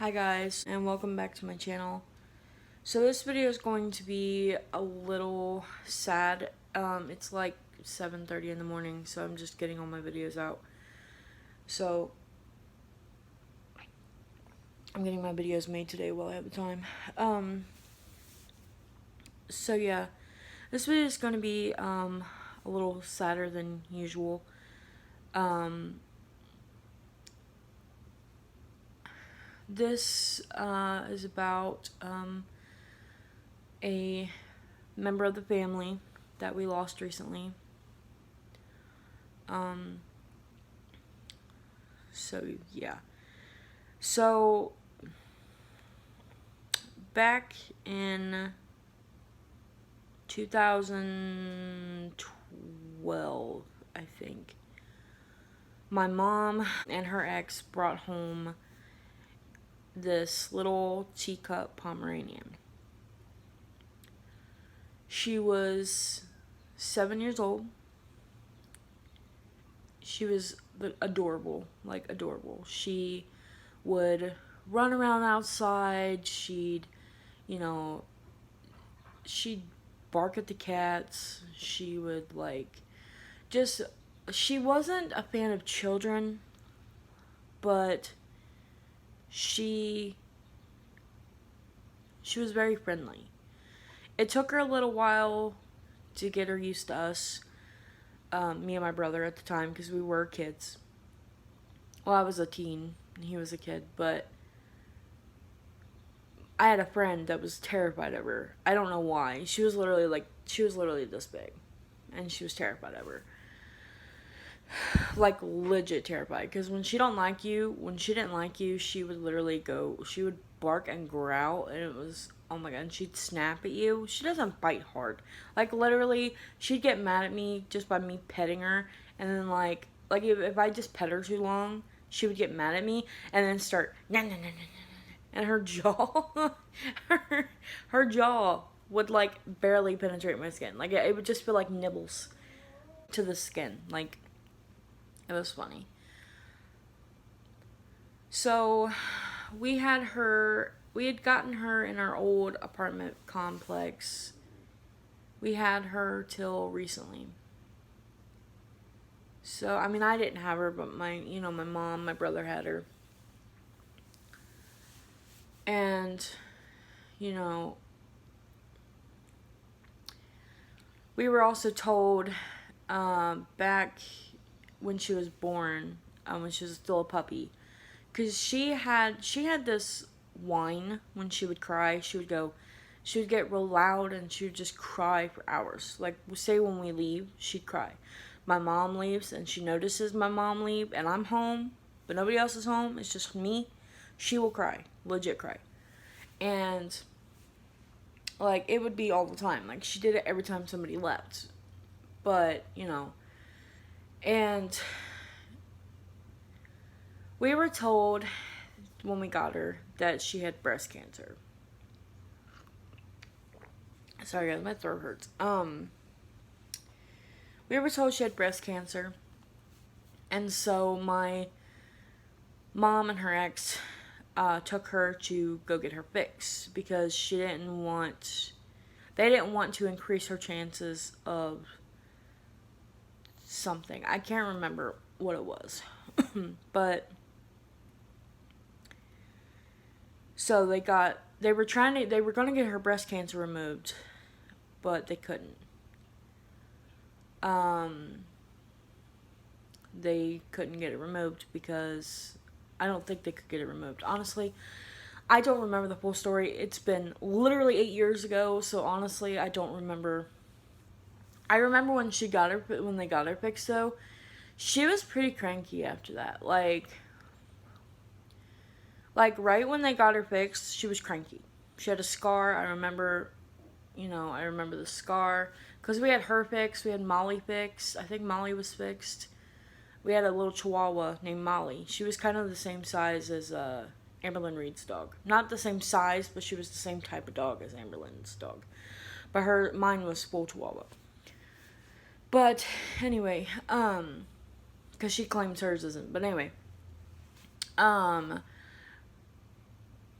Hi guys, and welcome back to my channel. So this video is going to be a little sad. It's like 7:30 in the morning, so I'm just getting all my videos out. So I'm getting my videos made today while I have the time. So yeah, this video is going to be a little sadder than usual. This is about a member of the family that we lost recently. So yeah. So back in 2012, I think, my mom and her ex brought home this little teacup Pomeranian. She was 7 years old. She was adorable, like adorable. She would run around outside. She'd bark at the cats. She would she wasn't a fan of children, but she was very friendly. It took her a little while to get her used to us, me and my brother at the time, because we were kids. Well, I was a teen and he was a kid, but I had a friend that was terrified of her. I don't know why. She was literally this big, and she was terrified of her. Like, legit terrified, because when she didn't like you, she would bark and growl, and it was, oh my god, and she'd snap at you. She doesn't bite hard. Like, literally, she'd get mad at me just by me petting her, and then, like if I just pet her too long, she would get mad at me, and then start, nah, nah, nah, nah, nah, and her jaw, her jaw would, like, barely penetrate my skin. Like, it would just feel like nibbles to the skin. Like, it was funny. So, we had gotten her in our old apartment complex. We had her till recently. So, I mean, I didn't have her, but my mom, my brother had her. And, we were also told, back when she was born, when she was still a puppy, because she had this whine when she would cry. She would get real loud, and she would just cry for hours. Like, say when we leave, she'd cry. My mom leaves, and she notices my mom leave, and I'm home, but nobody else is home. It's just me. She will cry, legit cry, and like, it would be all the time. Like, she did it every time somebody left. But and we were told when we got her that she had breast cancer. Sorry guys, my throat hurts. We were told she had breast cancer. And so my mom and her ex took her to go get her fixed, because they didn't want to increase her chances of something. I can't remember what it was. But so they were going to get her breast cancer removed, but they couldn't. They couldn't get it removed because I don't think they could get it removed. Honestly, I don't remember the full story. It's been literally 8 years ago, so honestly, I don't remember. I remember when they got her fixed, though. She was pretty cranky after that. Like right when they got her fixed, she was cranky. She had a scar. I remember the scar, because we had her fixed. We had Molly fixed. I think Molly was fixed. We had a little Chihuahua named Molly. She was kind of the same size as Amberlyn Reed's dog. Not the same size, but she was the same type of dog as Amberlyn's dog. But mine was full Chihuahua. But anyway, because she claims hers isn't. But anyway,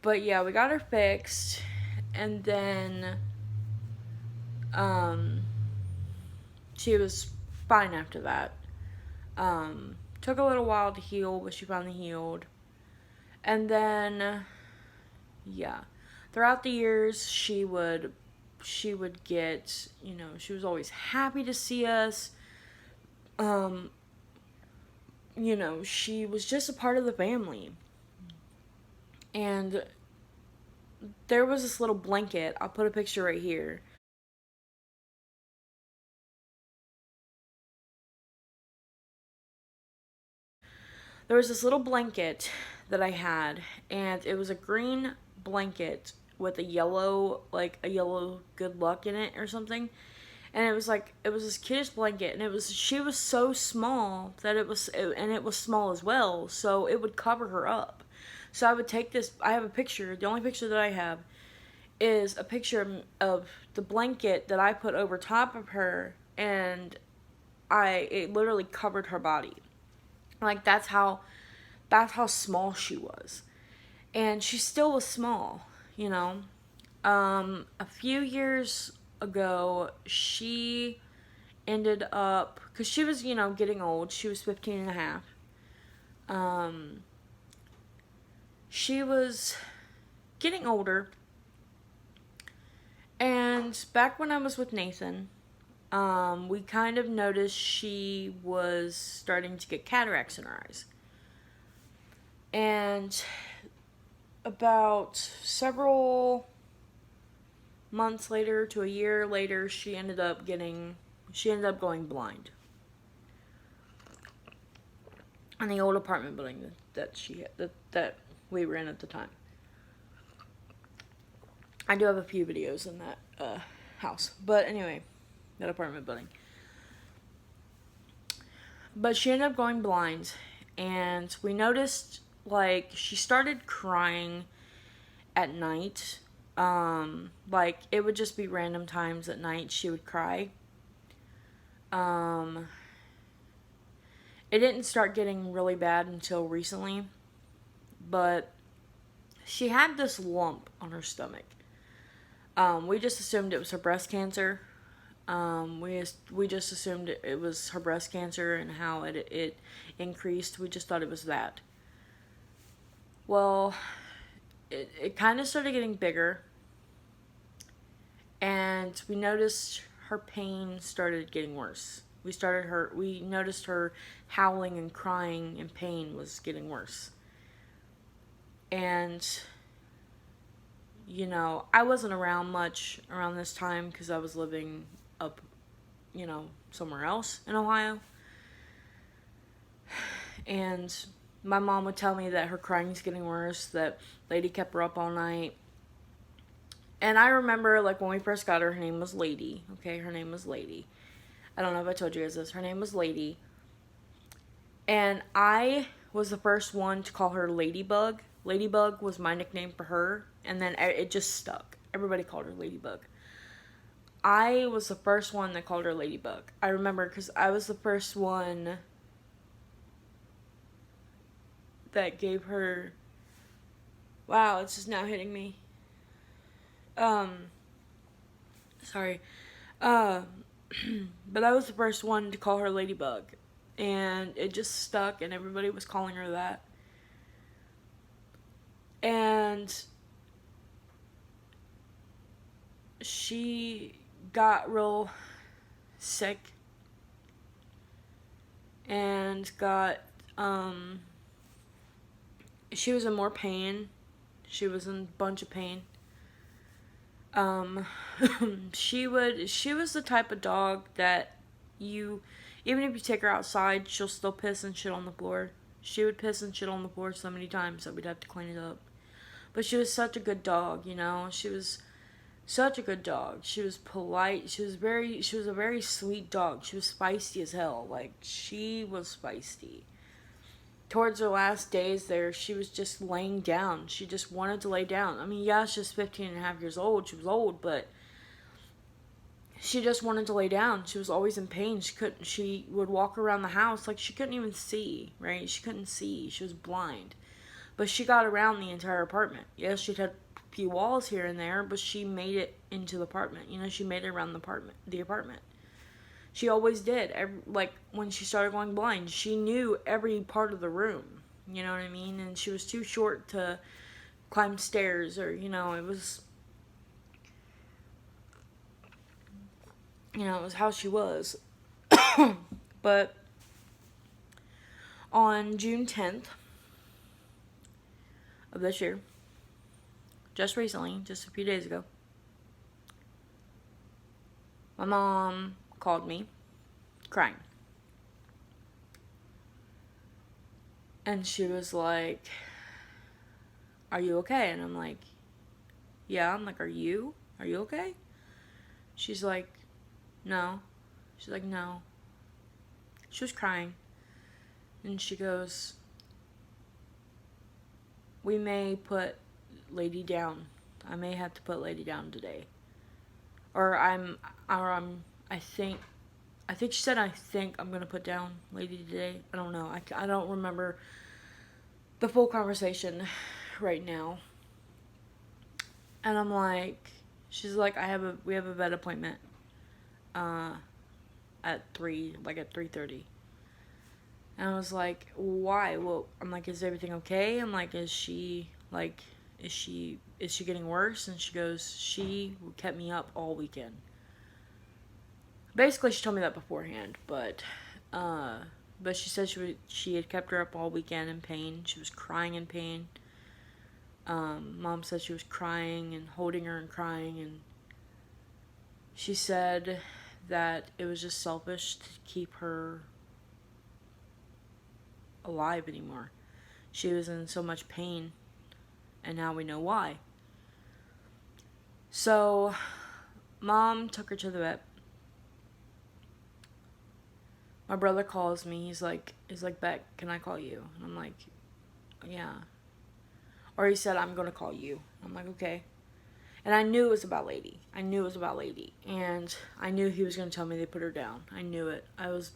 But yeah, we got her fixed, and then she was fine after that. Took a little while to heal, but she finally healed. And then, yeah, throughout the years, she would get, she was always happy to see us. She was just a part of the family. And there was this little blanket. I'll put a picture right here. There was this little blanket that I had, and it was a green blanket with a yellow good luck in it or something. And it was this cutest blanket, and she was so small that and it was small as well, so it would cover her up. So I would take this, I have a picture, the only picture that I have is a picture of the blanket that I put over top of her, and it literally covered her body. Like that's how small she was. And she still was small, you know. A few years ago, she ended up, because she was, getting old. She was 15 and a half. She was getting older. And back when I was with Nathan, we kind of noticed she was starting to get cataracts in her eyes. And about several months later to a year later, she ended up going blind. In the old apartment building that we were in at the time. I do have a few videos in that house, but anyway, that apartment building. But she ended up going blind, and we noticed she started crying at night. It would just be random times at night she would cry. It didn't start getting really bad until recently, but she had this lump on her stomach. We just assumed it was her breast cancer. We just assumed it was her breast cancer and how it increased. We just thought it was that. Well, it kind of started getting bigger, and we noticed her pain started getting worse. We noticed her howling and crying in pain was getting worse. And, I wasn't around much around this time because I was living up, somewhere else in Ohio. And my mom would tell me that her crying's getting worse, that lady kept her up all night. And I remember, when we first got her name was Lady. Okay, her name was Lady. I don't know if I told you guys this. Her name was Lady. And I was the first one to call her Ladybug. Ladybug was my nickname for her. And then it just stuck. Everybody called her Ladybug. I was the first one that called her Ladybug. I remember because I was the first one that gave her... Wow, it's just now hitting me. Sorry. But I was the first one to call her Ladybug. And it just stuck, and everybody was calling her that. And she got real sick. And she was in more pain. She was in a bunch of pain. She was the type of dog that even if you take her outside, she'll still piss and shit on the floor. She would piss and shit on the floor so many times that we'd have to clean it up. But she was such a good dog, She was such a good dog. She was polite. She was a very sweet dog. She was feisty as hell. She was feisty. Towards her last days there, she was just laying down. She just wanted to lay down. I mean, yeah, she's 15 and a half years old. She was old, but she just wanted to lay down. She was always in pain. She would walk around the house she couldn't even see, right? She couldn't see. She was blind. But she got around the entire apartment. Yes, she'd had a few walls here and there, but she made it into the apartment. You know, she made it around the apartment. She always did. Like, when she started going blind, she knew every part of the room. You know what I mean? And she was too short to climb stairs, or, you know, it was how she was. But on June 10th of this year, just recently, just a few days ago, my mom called me crying. And she was like, "Are you okay?" And I'm like, "Yeah." I'm like, Are you okay?" She's like, "No." She's like, "No." She was crying. And she goes, "We may put Lady down. I may have to put Lady down today." I think she said, "I think I'm going to put down Lady today." I don't know. I don't remember the full conversation right now. And I'm like, she's like, we have a vet appointment at 3:30. And I was like, "Why?" Well, I'm like, "Is everything okay?" I'm like, is she getting worse?" And she goes, "She kept me up all weekend." Basically, she told me that beforehand, but she said she had kept her up all weekend in pain. She was crying in pain. Mom said she was crying and holding her and crying, and she said that it was just selfish to keep her alive anymore. She was in so much pain, and now we know why. So, Mom took her to the vet. My brother calls me. He's like, "Beck, can I call you?" And I'm like, "Yeah." Or he said, "I'm going to call you." I'm like, "Okay." And I knew it was about Lady. And I knew he was going to tell me they put her down. I knew it. I was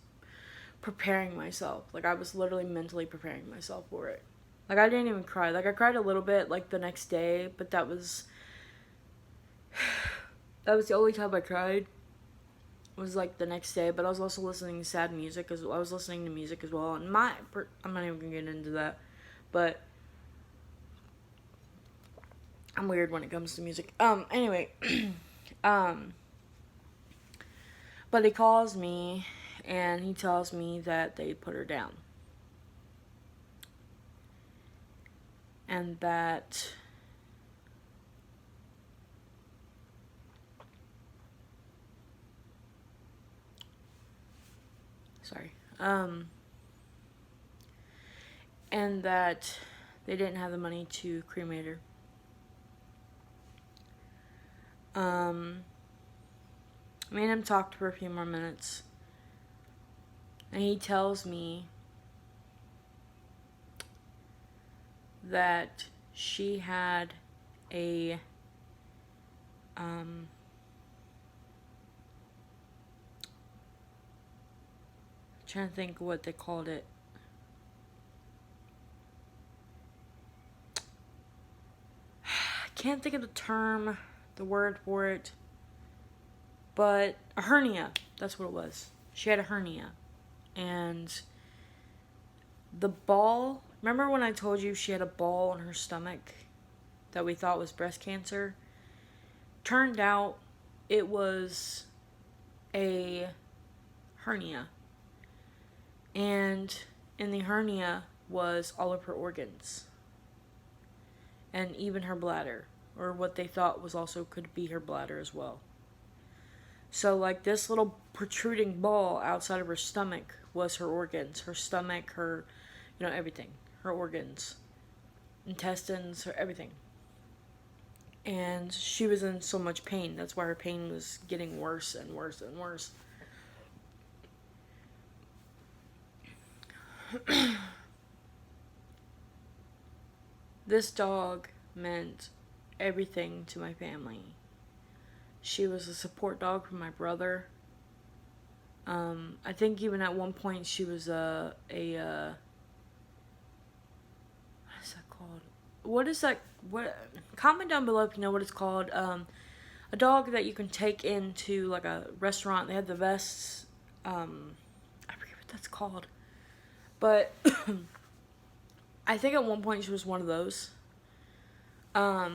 preparing myself. Like, I was literally mentally preparing myself for it. Like, I didn't even cry. Like, I cried a little bit, like, the next day. But that was the only time I cried. Was like the next day, but I was also listening to sad music as well. I was listening to music as well, and I'm not even gonna get into that, but I'm weird when it comes to music. Anyway, but he calls me and he tells me that they put her down, and that sorry, and that they didn't have the money to cremate her. Me and him talked for a few more minutes, and he tells me that she had a trying to think what they called it. I can't think of the word for it, but a hernia. That's what it was. She had a hernia. And the ball, remember when I told you she had a ball in her stomach that we thought was breast cancer? Turned out it was a hernia. And in the hernia was all of her organs. And even her bladder. Or what they thought was also could be her bladder as well. So, like, this little protruding ball outside of her stomach was her organs. Her stomach, her, everything. Her organs. Intestines, her everything. And she was in so much pain. That's why her pain was getting worse and worse and worse. This dog meant everything to my family. She was a support dog for my brother. I think even at one point she was what is that called? what is that? What? Comment down below if you know what it's called. A dog that you can take into like a restaurant. They have the vests. I forget what that's called, but I think at one point she was one of those. A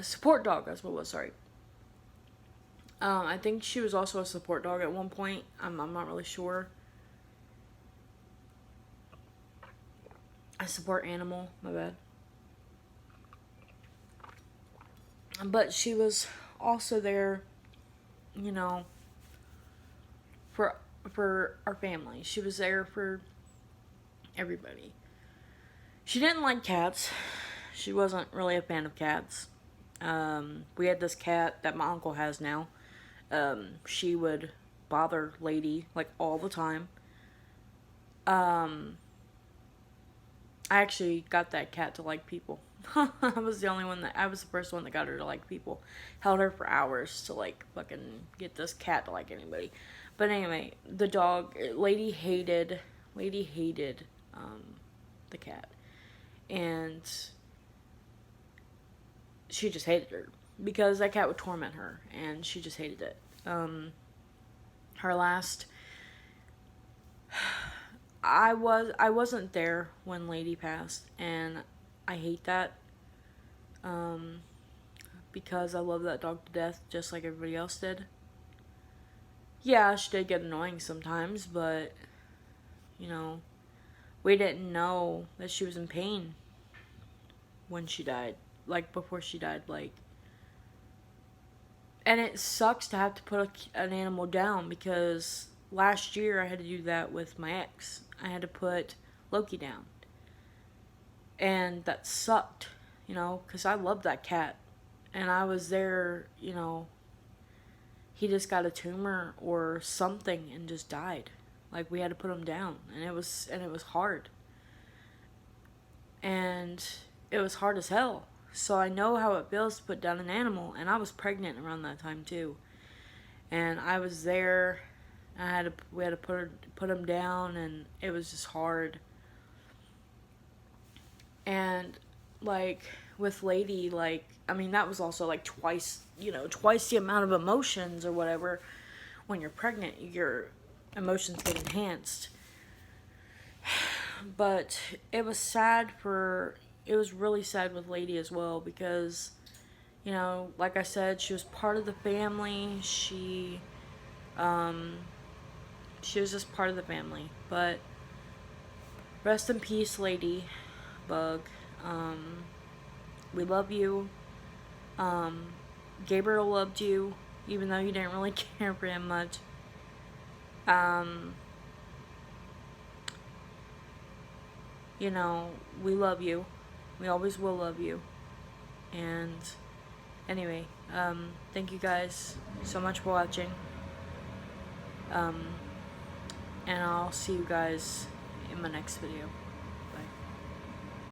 support dog. That's what it was. Sorry. I think she was also a support dog at one point. I'm not really sure. A support animal. My bad. But she was also there, you know, for our family. She was there for everybody. She didn't like cats. She wasn't really a fan of cats. We had this cat that my uncle has now. She would bother Lady like all the time. I actually got that cat to like people. I was the first one that got her to like people. Held her for hours to like fucking get this cat to like anybody. But anyway, the dog, Lady hated the cat. And she just hated her. Because that cat would torment her. And she just hated it. Her last... I wasn't there when Lady passed, and I hate that, because I love that dog to death, just like everybody else did. Yeah, she did get annoying sometimes, but, you know, we didn't know that she was in pain when she died, like, before she died, like, and it sucks to have to put an animal down, because last year I had to do that with my ex. I had to put Loki down. And that sucked, you know, because I loved that cat. And I was there, you know, he just got a tumor or something and just died. Like, we had to put him down. And it was hard. And it was hard as hell. So I know how it feels to put down an animal. And I was pregnant around that time, too. And I was there. We had to put him down, and it was just hard. And like with Lady, like, I mean, that was also like twice the amount of emotions or whatever. When you're pregnant, your emotions get enhanced. But it was really sad with Lady as well, because, you know, like I said, she was part of the family. She was just part of the family. But rest in peace, Lady Bug. We love you. Gabriel loved you, even though you didn't really care for him much. You know, we love you. We always will love you. And anyway, thank you guys so much for watching. And I'll see you guys in my next video.